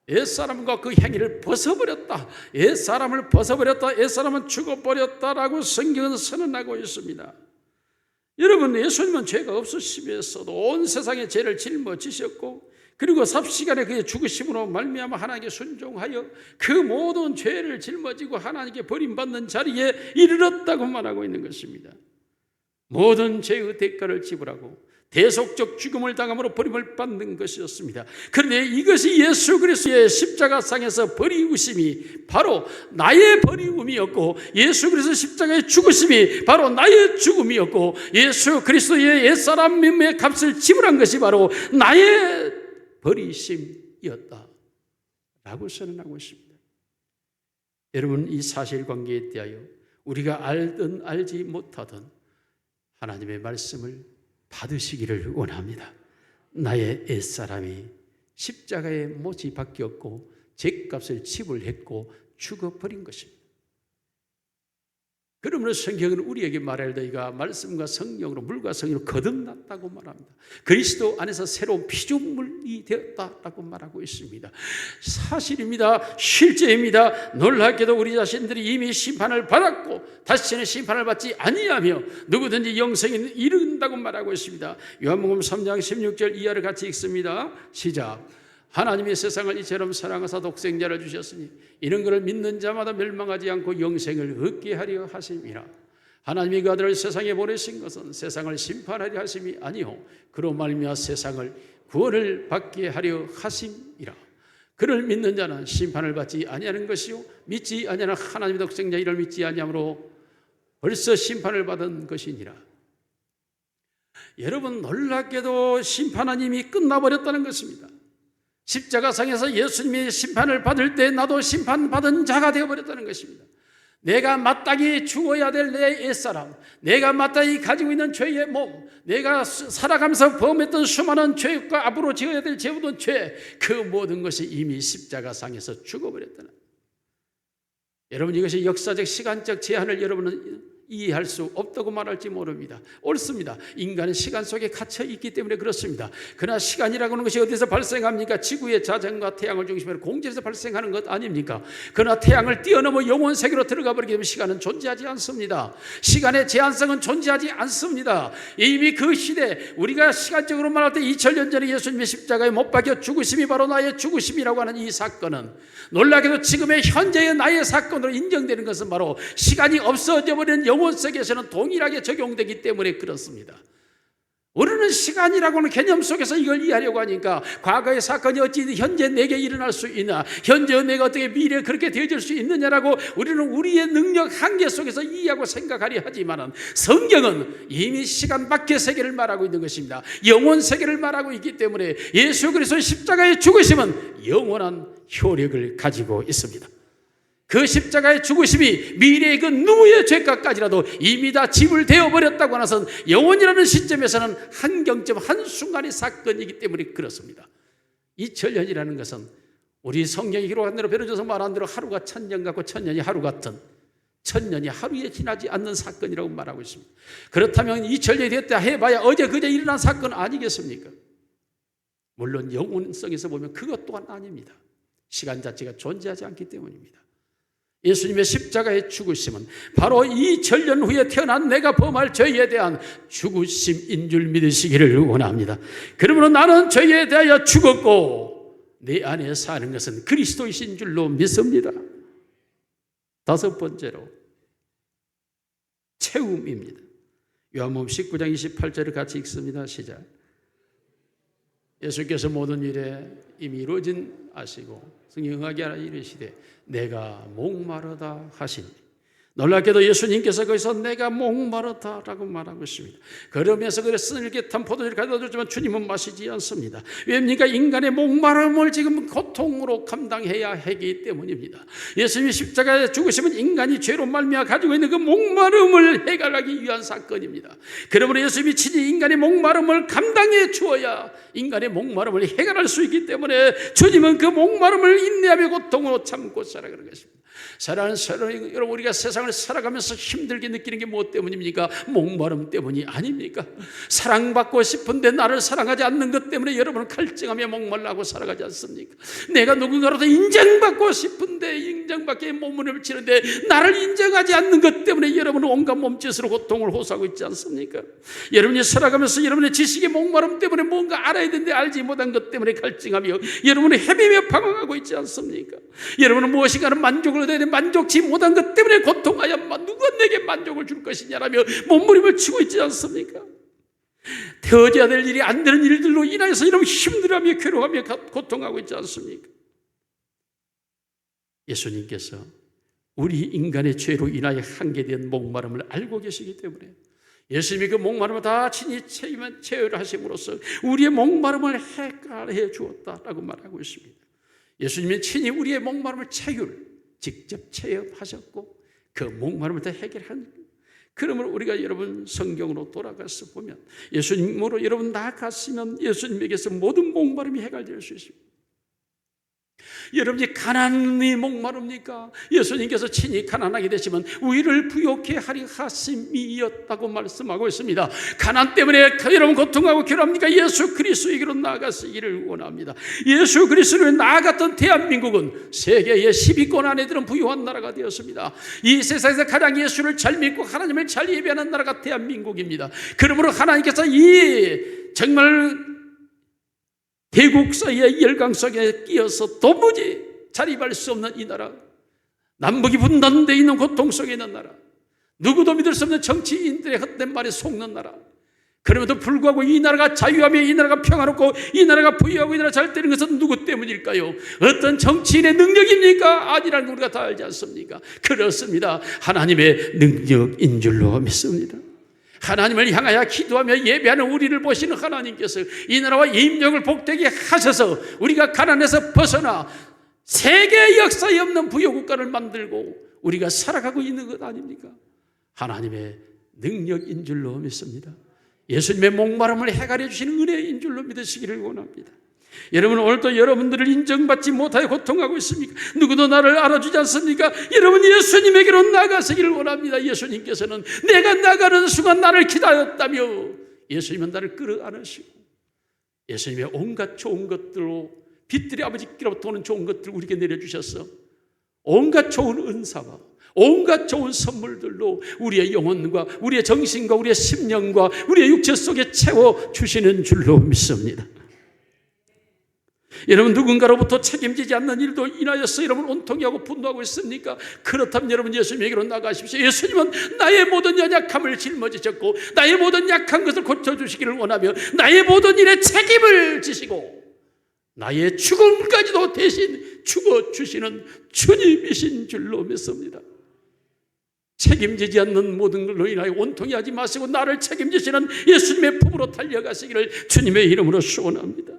옛사람과 그 행위를 벗어버렸다. 옛사람을 벗어버렸다. 옛사람은 죽어버렸다라고 성경은 선언하고 있습니다. 여러분, 예수님은 죄가 없으시면서도 온 세상의 죄를 짊어지셨고, 그리고 삽시간에 그의 죽으심으로 말미암아 하나님께 순종하여 그 모든 죄를 짊어지고 하나님께 버림받는 자리에 이르렀다고 말하고 있는 것입니다. 모든 죄의 대가를 지불하고 대속적 죽음을 당함으로 버림을 받는 것이었습니다. 그런데 이것이 예수 그리스도의 십자가상에서 버리우심이 바로 나의 버리움이었고, 예수 그리스도 십자가의 죽으심이 바로 나의 죽음이었고, 예수 그리스도의 옛사람의 값을 지불한 것이 바로 나의 버리심이었다 라고 선언하고 있습니다. 여러분, 이 사실관계에 대하여 우리가 알든 알지 못하든 하나님의 말씀을 받으시기를 원합니다. 나의 옛사람이 십자가에 못이 박혔고 죄값을 지불했고 죽어버린 것입니다. 그러므로 성경은 우리에게 말할 너희가 말씀과 성령으로 물과 성령으로 거듭났다고 말합니다. 그리스도 안에서 새로운 피조물이 되었다라고 말하고 있습니다. 사실입니다. 실제입니다. 놀랍게도 우리 자신들이 이미 심판을 받았고 다시는 심판을 받지 아니하며 누구든지 영생에 이른다고 말하고 있습니다. 요한복음 3장 16절 이하를 같이 읽습니다. 시작. 하나님이 세상을 이처럼 사랑하사 독생자를 주셨으니 이는 그를 믿는 자마다 멸망하지 않고 영생을 얻게 하려 하심이라. 하나님이 그 아들을 세상에 보내신 것은 세상을 심판하려 하심이 아니요 그로 말미암아 세상을 구원을 받게 하려 하심이라. 그를 믿는 자는 심판을 받지 아니하는 것이요 믿지 아니하는 하나님의 독생자 이를 믿지 아니하므로 벌써 심판을 받은 것이니라. 여러분, 놀랍게도 심판은 이미 끝나버렸다는 것입니다. 십자가상에서 예수님이 심판을 받을 때 나도 심판받은 자가 되어버렸다는 것입니다. 내가 마땅히 죽어야 될 내 옛사람, 내가 마땅히 가지고 있는 죄의 몸, 내가 살아가면서 범했던 수많은 죄과 앞으로 지어야 될 모든 죄, 그 모든 것이 이미 십자가상에서 죽어버렸다는. 여러분, 이것이 역사적 시간적 제한을 여러분은 이해할 수 없다고 말할지 모릅니다. 옳습니다. 인간은 시간 속에 갇혀 있기 때문에 그렇습니다. 그러나 시간이라고 하는 것이 어디서 발생합니까? 지구의 자전과 태양을 중심으로 공전에서 발생하는 것 아닙니까? 그러나 태양을 뛰어넘어 영원 세계로 들어가 버리게 되면 시간은 존재하지 않습니다. 시간의 제한성은 존재하지 않습니다. 이미 그 시대, 우리가 시간적으로 말할 때 2000년 전에 예수님의 십자가에 못 박혀 죽으심이 바로 나의 죽으심이라고 하는 이 사건은 놀랍게도 지금의 현재의 나의 사건으로 인정되는 것은 바로 시간이 없어져 버린 영원 세계에서는 동일하게 적용되기 때문에 그렇습니다. 우리는 시간이라고 하는 개념 속에서 이걸 이해하려고 하니까 과거의 사건이 어찌 현재 내게 일어날 수 있나, 현재 내가 어떻게 미래에 그렇게 되어질 수 있느냐라고 우리는 우리의 능력 한계 속에서 이해하고 생각하려 하지만 성경은 이미 시간 밖의 세계를 말하고 있는 것입니다. 영원 세계를 말하고 있기 때문에 예수 그리스도의 십자가의 죽으심은 영원한 효력을 가지고 있습니다. 그 십자가의 죽으심이 미래의 그 누구의 죄값까지라도 이미 다 지불되어 버렸다고 하나선 영원이라는 시점에서는 한경점 한순간의 사건이기 때문에 그렇습니다. 2000년이라는 것은 우리 성경이 기록한 대로 베르조서 말한 대로 하루가 1000년 같고 1000년이 하루 같은, 1000년이 하루에 지나지 않는 사건이라고 말하고 있습니다. 그렇다면 2000년이 됐다 해봐야 어제 그제 일어난 사건 아니겠습니까? 물론 영혼성에서 보면 그것 또한 아닙니다. 시간 자체가 존재하지 않기 때문입니다. 예수님의 십자가의 죽으심은 바로 2000년 후에 태어난 내가 범할 죄에 대한 죽으심인 줄 믿으시기를 원합니다. 그러므로 나는 죄에 대하여 죽었고 내 안에 사는 것은 그리스도이신 줄로 믿습니다. 다섯 번째로 채움입니다. 요한복음 19장 28절을 같이 읽습니다. 시작. 예수께서 모든 일에 이미 이루어진 아시고 성령하게 하라 이르시되 내가 목마르다 하시니 놀랍게도 예수님께서 거기서 내가 목마르다라고 말하고 있습니다. 그러면서 그래 쓴일게 탄 포도주를 가져다 줬지만 주님은 마시지 않습니다. 왜입니까? 인간의 목마름을 지금 고통으로 감당해야 하기 때문입니다. 예수님이 십자가에 죽으시면 인간이 죄로 말미암아 가지고 있는 그 목마름을 해결하기 위한 사건입니다. 그러므로 예수님이 친히 인간의 목마름을 감당해 주어야 인간의 목마름을 해결할 수 있기 때문에 주님은 그 목마름을 인내하며 고통으로 참고 살아가는 것입니다. 사랑하는 여러분, 우리가 세상을 살아가면서 힘들게 느끼는 게 무엇 때문입니까? 목마름 때문이 아닙니까? 사랑받고 싶은데 나를 사랑하지 않는 것 때문에 여러분은 갈증하며 목말라고 살아가지 않습니까? 내가 누군가로부터 인정받고 싶은데 인정받기에 몸부림을 치는데 나를 인정하지 않는 것 때문에 여러분은 온갖 몸짓으로 고통을 호소하고 있지 않습니까? 여러분이 살아가면서 여러분의 지식의 목마름 때문에 뭔가 알아야 되는데 알지 못한 것 때문에 갈증하며 여러분은 헤매며 방황하고 있지 않습니까? 여러분은 무엇인가는 만족을 얻어야 되는데 만족치 못한 것 때문에 고통하여 누가 내게 만족을 줄 것이냐라며 몸부림을 치고 있지 않습니까? 되어져야 될 일이 안 되는 일들로 인하여서 이러면 힘들어하며 괴로워하며 고통하고 있지 않습니까? 예수님께서 우리 인간의 죄로 인하여 한계된 목마름을 알고 계시기 때문에 예수님이 그 목마름을 다 친히 체열하심으로써 우리의 목마름을 해결해 주었다라고 말하고 있습니다. 예수님은 친히 우리의 목마름을 직접 체험하셨고 그 목마름을 다 해결한. 그러므로 우리가 여러분 성경으로 돌아가서 보면 예수님으로 여러분 나아갔으면 예수님에게서 모든 목마름이 해결될 수 있습니다. 여러분이 가난이 목마릅니까? 예수님께서 친히 가난하게 되시면 우리를 부욕해 하리 하심이었다고 말씀하고 있습니다. 가난 때문에 여러분 고통하고 괴로합니까? 예수 그리스도에게로 나아가시기를 원합니다. 예수 그리스도로 나아갔던 대한민국은 세계의 10위권 안에 들은 부유한 나라가 되었습니다. 이 세상에서 가장 예수를 잘 믿고 하나님을 잘 예배하는 나라가 대한민국입니다. 그러므로 하나님께서 이 정말 대국사의 열강 속에 끼어서 도무지 자립할 수 없는 이 나라, 남북이 분단되어 있는 고통 속에 있는 나라, 누구도 믿을 수 없는 정치인들의 헛된 말에 속는 나라, 그럼에도 불구하고 이 나라가 자유하며 이 나라가 평화롭고 이 나라가 부유하고 이 나라가 잘 되는 것은 누구 때문일까요? 어떤 정치인의 능력입니까? 아니라는 걸 우리가 다 알지 않습니까? 그렇습니다. 하나님의 능력인 줄로 믿습니다. 하나님을 향하여 기도하며 예배하는 우리를 보시는 하나님께서 이 나라와 임력을 복되게 하셔서 우리가 가난에서 벗어나 세계 역사에 없는 부여국가를 만들고 우리가 살아가고 있는 것 아닙니까? 하나님의 능력인 줄로 믿습니다. 예수님의 목마름을 해결해 주시는 은혜인 줄로 믿으시기를 원합니다. 여러분, 오늘도 여러분들을 인정받지 못하여 고통하고 있습니까? 누구도 나를 알아주지 않습니까? 여러분, 예수님에게로 나가시기를 원합니다. 예수님께서는 내가 나가는 순간 나를 기다렸다며 예수님은 나를 끌어안으시고 예수님의 온갖 좋은 것들로 빛들이 아버지께로부터 오는 좋은 것들을 우리에게 내려주셔서 온갖 좋은 은사와 온갖 좋은 선물들로 우리의 영혼과 우리의 정신과 우리의 심령과 우리의 육체 속에 채워주시는 줄로 믿습니다. 여러분, 누군가로부터 책임지지 않는 일도 인하여서 여러분 온통이 하고 분노하고 있습니까? 그렇다면 여러분 예수님에게로 나가십시오. 예수님은 나의 모든 연약함을 짊어지셨고 나의 모든 약한 것을 고쳐주시기를 원하며 나의 모든 일에 책임을 지시고 나의 죽음까지도 대신 죽어주시는 주님이신 줄로 믿습니다. 책임지지 않는 모든 걸로 인하여 온통이 하지 마시고 나를 책임지시는 예수님의 품으로 달려가시기를 주님의 이름으로 소원합니다.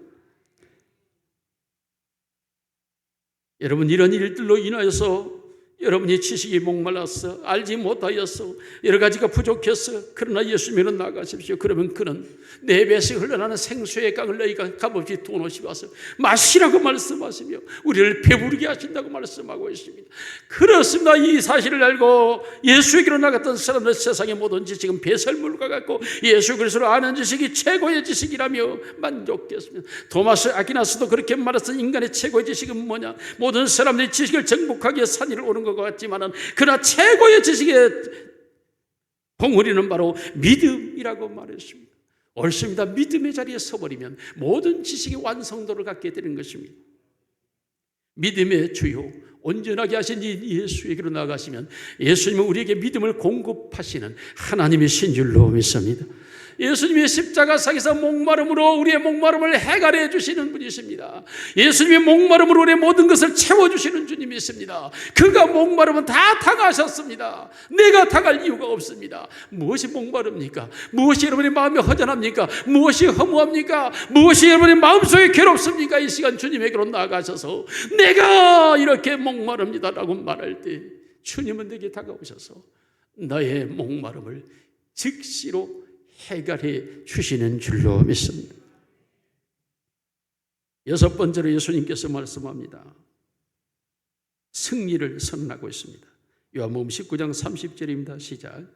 여러분, 이런 일들로 인하여서 여러분이 지식이 목말라서 알지 못하여서 여러 가지가 부족해서 그러나 예수님으로 나가십시오. 그러면 그는 네 배씩 흘러나는 생수의 강을 너희가 값없이 돈 없이 와서 마시라고 말씀하시며 우리를 배부르게 하신다고 말씀하고 있습니다. 그렇습니다. 이 사실을 알고 예수에게로 나갔던 사람들 세상의 모든 지식은 배설물과 같고 예수 그리스도를 아는 지식이 최고의 지식이라며 만족했습니다. 토마스 아퀴나스도 그렇게 말했어. 인간의 최고의 지식은 뭐냐? 모든 사람들이 지식을 정복하기 위해 산 위를 오는 것 같지만은 그러나 최고의 지식의 봉우리는 바로 믿음이라고 말했습니다. 옳습니다. 믿음의 자리에 서버리면 모든 지식의 완성도를 갖게 되는 것입니다. 믿음의 주요 온전하게 하신 이 예수에게로 나아가시면 예수님은 우리에게 믿음을 공급하시는 하나님이신 줄로 믿습니다. 예수님이 십자가상에서 목마름으로 우리의 목마름을 해결해 주시는 분이십니다. 예수님이 목마름으로 우리의 모든 것을 채워주시는 주님이십니다. 그가 목마름은 다 당하셨습니다. 내가 당할 이유가 없습니다. 무엇이 목마릅니까? 무엇이 여러분의 마음이 허전합니까? 무엇이 허무합니까? 무엇이 여러분의 마음속에 괴롭습니까? 이 시간 주님에게로 나아가셔서 내가 이렇게 목마릅니다라고 말할 때 주님은 내게 다가오셔서 너의 목마름을 즉시로 해결해 주시는 줄로 믿습니다. 여섯 번째로 예수님께서 말씀합니다. 승리를 선언하고 있습니다. 요한복음 19장 30절입니다. 시작.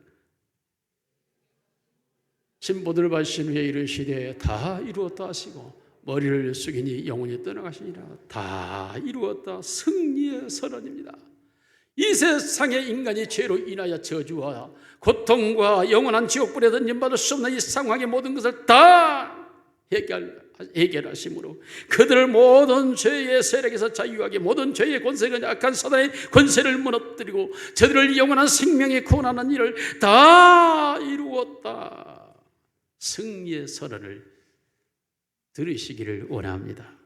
신보들을 받으신 후에 이르시되 다 이루었다 하시고 머리를 숙이니 영혼이 떠나가시니라. 다 이루었다. 승리의 선언입니다. 이 세상의 인간이 죄로 인하여 저주와 고통과 영원한 지옥불에 던짐받을 수 없는 이 상황의 모든 것을 다 해결하심으로 그들을 모든 죄의 세력에서 자유하게 모든 죄의 권세가 약한 사단의 권세를 무너뜨리고 저들을 영원한 생명에 구원하는 일을 다 이루었다. 승리의 선언을 들으시기를 원합니다.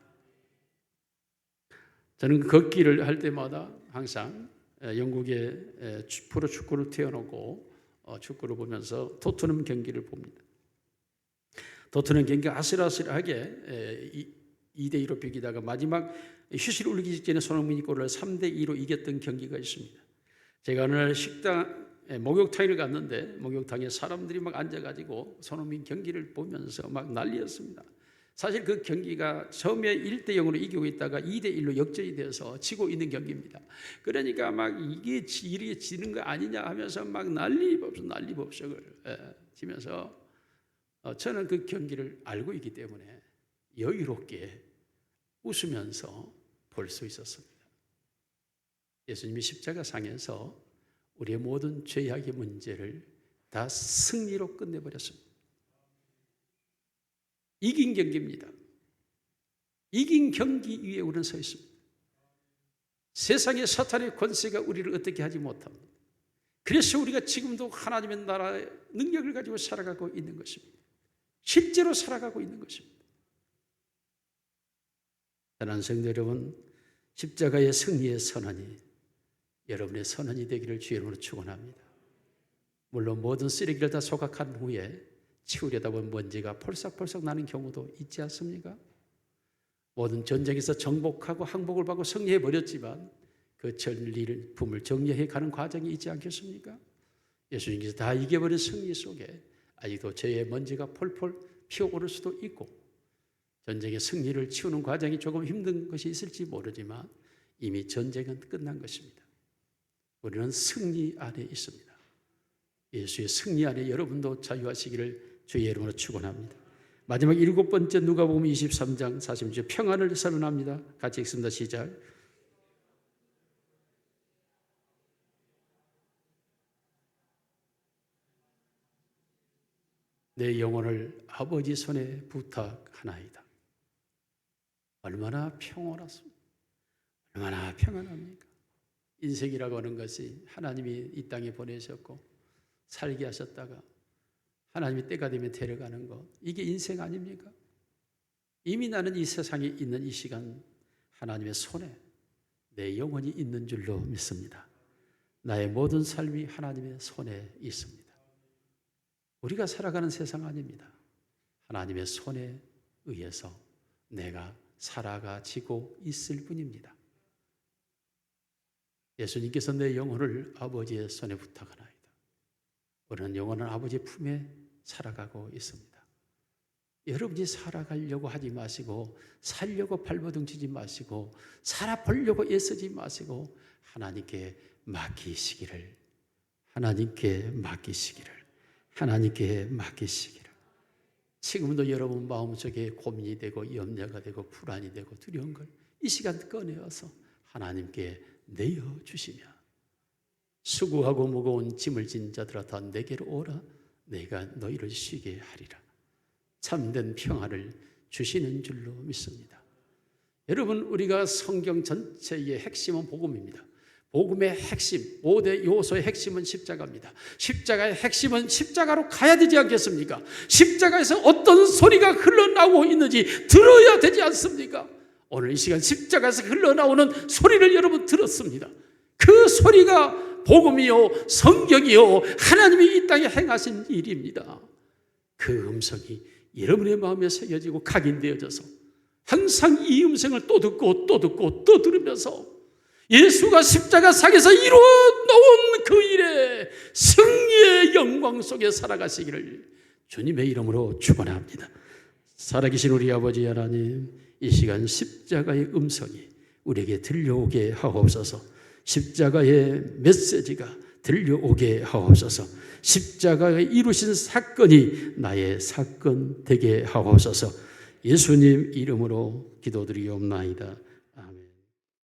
저는 걷기를 할 때마다 항상 영국의 프로축구를 튀어놓고 축구를 보면서 토트넘 경기를 봅니다. 토트넘 경기가 아슬아슬하게 2대2로 비기다가 마지막 휴식을 울리기 직전에 손흥민이 골을 3대2로 이겼던 경기가 있습니다. 제가 어느 날 목욕탕을 갔는데 목욕탕에 사람들이 막 앉아가지고 손흥민 경기를 보면서 막 난리였습니다. 사실 그 경기가 처음에 1대0으로 이기고 있다가 2대1로 역전이 되어서 지고 있는 경기입니다. 그러니까 막 이게 지는 거 아니냐 하면서 막 난리법석을 치면서 저는 그 경기를 알고 있기 때문에 여유롭게 웃으면서 볼 수 있었습니다. 예수님이 십자가상에서 우리의 모든 죄악의 문제를 다 승리로 끝내버렸습니다. 이긴 경기입니다. 이긴 경기 위에 우리는 서 있습니다. 세상의 사탄의 권세가 우리를 어떻게 하지 못합니다. 그래서 우리가 지금도 하나님의 나라의 능력을 가지고 살아가고 있는 것입니다. 실제로 살아가고 있는 것입니다. 사랑하는 성도 여러분, 십자가의 승리의 선언이 여러분의 선언이 되기를 주의 이름으로 축원합니다. 물론 모든 쓰레기를 다 소각한 후에 치우려다 보면 먼지가 펄썩펄썩 나는 경우도 있지 않습니까? 모든 전쟁에서 정복하고 항복을 받고 승리해버렸지만 그 전리품을 정리해 가는 과정이 있지 않겠습니까? 예수님께서 다 이겨버린 승리 속에 아직도 죄의 먼지가 폴폴 피어오를 수도 있고 전쟁의 승리를 치우는 과정이 조금 힘든 것이 있을지 모르지만 이미 전쟁은 끝난 것입니다. 우리는 승리 안에 있습니다. 예수의 승리 안에 여러분도 자유하시기를 주의 이름으로 축원합니다. 마지막 7번째 누가복음 23장 40절 평안을 선언합니다. 같이 읽습니다. 시작. 내 영혼을 아버지 손에 부탁하나이다. 얼마나 평온하십니까? 얼마나 평안합니까? 인생이라고 하는 것이 하나님이 이 땅에 보내셨고 살게 하셨다가 하나님이 때가 되면 데려가는 것, 이게 인생 아닙니까? 이미 나는 이 세상에 있는 이 시간 하나님의 손에 내 영혼이 있는 줄로 믿습니다. 나의 모든 삶이 하나님의 손에 있습니다. 우리가 살아가는 세상 아닙니다. 하나님의 손에 의해서 내가 살아가지고 있을 뿐입니다. 예수님께서 내 영혼을 아버지의 손에 부탁하나이다. 우리는 영혼은 아버지의 품에 살아가고 있습니다. 여러분이 살아가려고 하지 마시고 살려고 발버둥치지 마시고 살아보려고 애쓰지 마시고 하나님께 맡기시기를 지금도 여러분 마음속에 고민이 되고 염려가 되고 불안이 되고 두려운 걸 이 시간 꺼내어서 하나님께 내어주시며 수고하고 무거운 짐을 진 자들아 다 내게로 오라. 내가 너희를 쉬게 하리라. 참된 평안을 주시는 줄로 믿습니다. 여러분, 우리가 성경 전체의 핵심은 복음입니다. 복음의 핵심, 5대 요소의 핵심은 십자가입니다. 십자가의 핵심은 십자가로 가야 되지 않겠습니까? 십자가에서 어떤 소리가 흘러나오고 있는지 들어야 되지 않습니까? 오늘 이 시간 십자가에서 흘러나오는 소리를 여러분 들었습니다. 그 소리가 복음이요, 성경이요, 하나님이 이 땅에 행하신 일입니다. 그 음성이 여러분의 마음에 새겨지고 각인되어져서 항상 이 음성을 또 듣고 또 듣고 또 들으면서 예수가 십자가상에서 이루어 놓은 그 일의 승리의 영광 속에 살아가시기를 주님의 이름으로 축원합니다. 살아계신 우리 아버지 하나님, 이 시간 십자가의 음성이 우리에게 들려오게 하옵소서. 십자가의 메시지가 들려오게 하옵소서. 십자가가 이루신 사건이 나의 사건 되게 하옵소서. 예수님 이름으로 기도드리옵나이다.